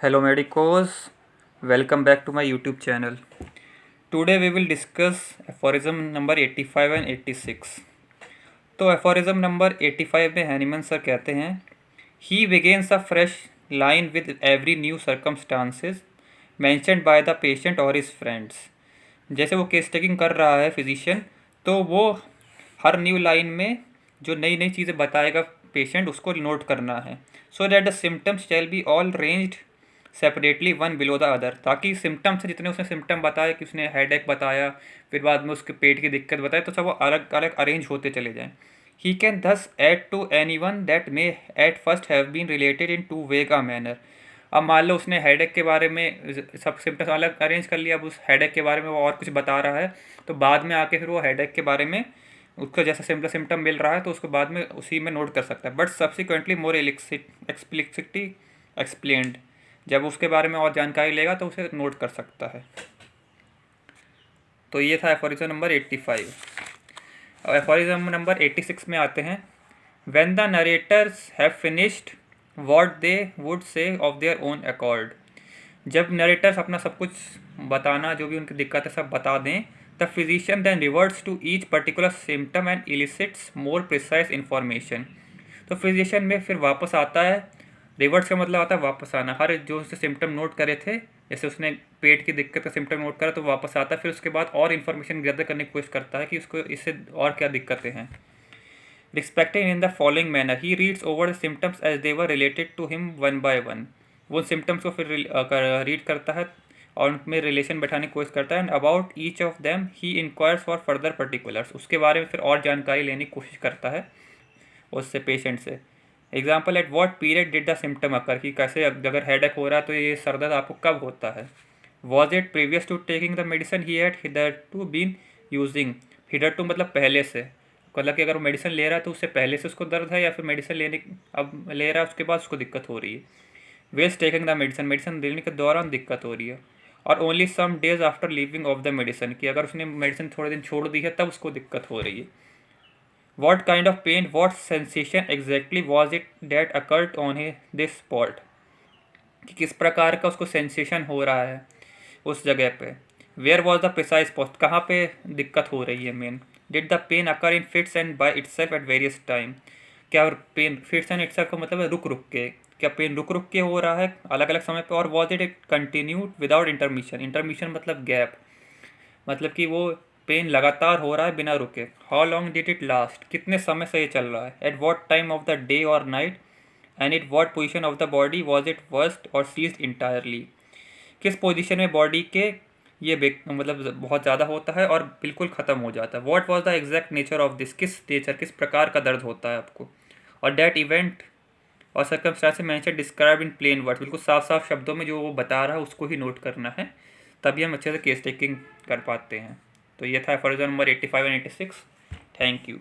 Hello medicos, welcome back to my YouTube channel. Today we will discuss aphorism number 85 and 86. तो aphorism number 85 में Hahnemann sir कहते हैं He begins a fresh line with every new circumstances mentioned by the patient or his friends. जैसे वो case taking कर रहा है physician, तो वो हर न्यू लाइन में जो नई नई चीज़ें बताएगा पेशेंट उसको नोट करना है. So that the symptoms shall be all ranged separately one below the other, ताकि सिम्टम्स जितने उसने सिम्टम बताए कि उसने हेडेक बताया, फिर बाद में उसके पेट की दिक्कत बताई, तो सब वो अलग अलग अरेंज होते चले जाएँ. He can thus add to anyone that may at first have been related in too vague a manner. अब मान लो उसने हेडेक के बारे में सब सिम्टम्स अलग अरेंज कर लिया, अब उस हेडेक के बारे में वो और कुछ बता रहा है, तो बाद में आके फिर वो हेडेक के बारे में उसको जैसा सिम्पल सिम्टम मिल रहा है तो उसको बाद में उसी में नोट कर सकता है, but subsequently more explicitly explained. जब उसके बारे में और जानकारी लेगा तो उसे नोट कर सकता है. तो ये था एफोरिज्म नंबर 85. अब एफोरिज्म नंबर 86 में आते हैं. When the narrator's have finished what they would say of their own accord. जब नरेटर्स अपना सब कुछ बताना, जो भी उनकी दिक्कत है सब बता दें, the physician then reverts to each particular symptom and elicits more precise information. तो फिजिशियन में फिर वापस आता है. रिवर्ट्स का मतलब आता है वापस आना. हर जो उसने सिम्टम नोट करे थे, जैसे उसने पेट की दिक्कत का सिम्टम नोट करा तो वापस आता है, फिर उसके बाद और इन्फॉर्मेशन गैदर करने की कोशिश करता है कि उसको इससे और क्या दिक्कतें हैं. Respecting in the following manner, he reads over the symptoms as they were related to him one by one. वो सिम्टम्स को फिर रीड करता है और उनमें रिलेशन बैठाने की कोशिश करता है. And about each of them he enquires for further particulars. उसके बारे में फिर और जानकारी लेने की कोशिश करता है उससे, पेशेंट से. Example, at what period did the symptom occur, कि कैसे अगर हेडेक हो रहा है तो ये सर दर्द आपको कब होता है. Was it previous to taking the medicine he had hitherto been using. Hitherto मतलब पहले से, मतलब कि अगर वो मेडिसिन ले रहा है तो उससे पहले से उसको दर्द है, या फिर मेडिसिन लेने अब ले रहा है उसके बाद उसको दिक्कत हो रही है. Was taking the medicine, medicine लेने के दौरान दिक्कत हो रही है. और only some days after leaving off the medicine, कि अगर उसने मेडिसिन थोड़े दिन छोड़ दी है तब उसको दिक्कत हो रही है. What kind of pain, what sensation exactly was it that occurred on this spot, कि किस प्रकार का उसको सेंसेशन हो रहा है उस जगह पे. Where was the precise spot, कहाँ पे दिक्कत हो रही है मेन. Did the pain occur in fits and by itself at various time. क्या पेन फिट्स एंड इटसेल्फ का मतलब है रुक रुक के, क्या पेन रुक रुक के हो रहा है अलग अलग समय पे. और was it continued without intermission. Intermission मतलब गैप, मतलब कि वो पेन लगातार हो रहा है बिना रुके. How long did it last, कितने समय से ये चल रहा है. At what time of the day और night. And it what position of the body was it worst और सीज्ड इंटायरली. किस पोजिशन में बॉडी के ये मतलब बहुत ज़्यादा होता है और बिल्कुल ख़त्म हो जाता है. What was the exact nature of this, किस नेचर किस प्रकार का दर्द होता है आपको. और डैट इवेंट और circumstance mention describe in plain words, बिल्कुल साफ साफ शब्दों में जो वो बता रहा है उसको ही नोट करना है, तभी हम अच्छे से केस टेकिंग कर पाते हैं. तो ये था aphorism number 85 and 86. Thank you.